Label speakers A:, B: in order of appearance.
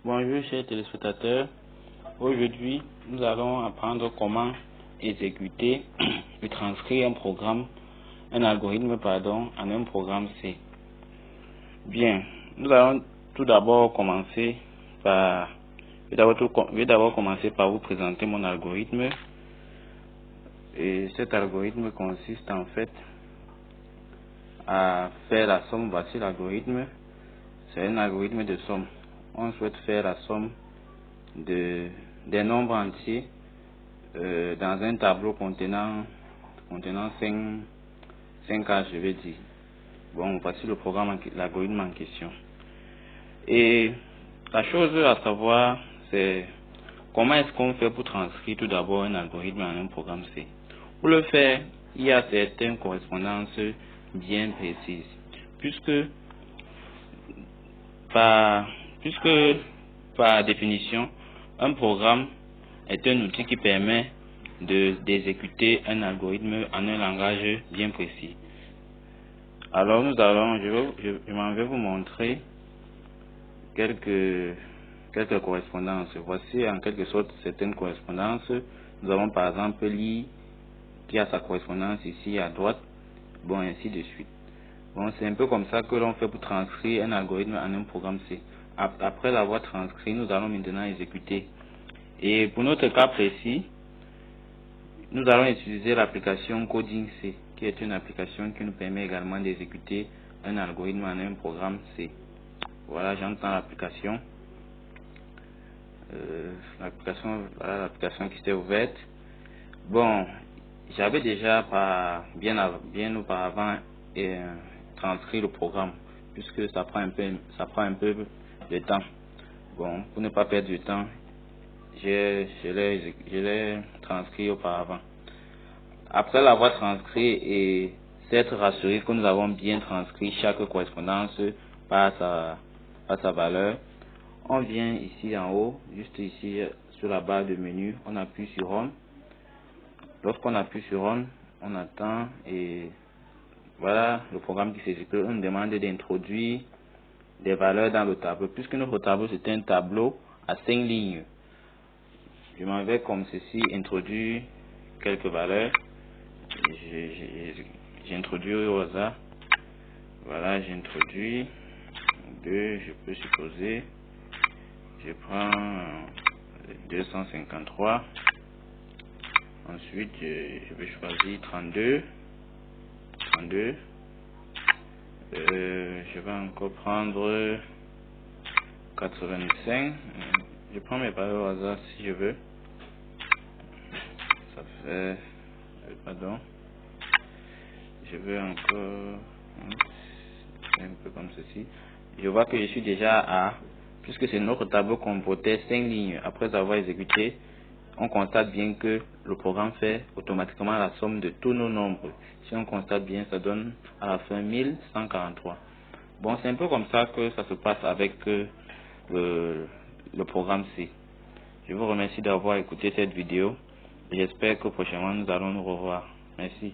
A: Bonjour chers téléspectateurs, aujourd'hui nous allons apprendre comment exécuter et transcrire un algorithme en un programme C. Bien, nous allons tout d'abord commencer par vous présenter mon algorithme. Et cet algorithme consiste en fait à faire la somme. Voici l'algorithme, c'est un algorithme de somme. On souhaite faire la somme des nombres entiers dans un tableau contenant 5 cases, je vais dire. Bon, voici l'algorithme en question. Et la chose à savoir, c'est comment est-ce qu'on fait pour transcrire tout d'abord un algorithme en un programme C. Pour le faire, il y a certaines correspondances bien précises, puisque par définition, un programme est un outil qui permet d'exécuter un algorithme en un langage bien précis. Alors je m'en vais vous montrer quelques correspondances. Voici en quelque sorte certaines correspondances. Nous avons par exemple l'i qui a sa correspondance ici à droite, bon, ainsi de suite. Bon, c'est un peu comme ça que l'on fait pour transcrire un algorithme en un programme C. Après l'avoir transcrit, nous allons maintenant exécuter. Et pour notre cas précis, nous allons utiliser l'application Coding C, qui est une application qui nous permet également d'exécuter un algorithme en un programme C. Voilà, j'entends l'application. Voilà l'application qui s'est ouverte. Bon, j'avais déjà bien auparavant transcrit le programme, puisque ça prend un peu de temps. Bon, pour ne pas perdre du temps, je l'ai transcrit auparavant. Après l'avoir transcrit et s'être rassuré que nous avons bien transcrit chaque correspondance par sa valeur, on vient ici en haut, juste ici sur la barre de menu, on appuie sur Run. Lorsqu'on appuie sur Run, on attend et voilà le programme qui s'exécute. On nous demande d'introduire des valeurs dans le tableau. Puisque notre tableau c'est un tableau à 5 lignes, je m'en vais comme ceci introduire quelques valeurs. J'introduis au hasard. Voilà, j'introduis 2, je peux supposer. Je prends 253. Ensuite, je vais choisir 32. Je vais encore prendre 85. Je prends mes valeurs au hasard si je veux. Ça fait... Pardon. Je veux encore... un peu comme ceci. Je vois que je suis déjà à... Puisque c'est notre tableau comportait 5 lignes. Après avoir exécuté, on constate bien que le programme fait automatiquement la somme de tous nos nombres. Si on constate bien, ça donne à la fin 1143. Bon, c'est un peu comme ça que ça se passe avec le programme C. Je vous remercie d'avoir écouté cette vidéo. J'espère que prochainement nous allons nous revoir. Merci.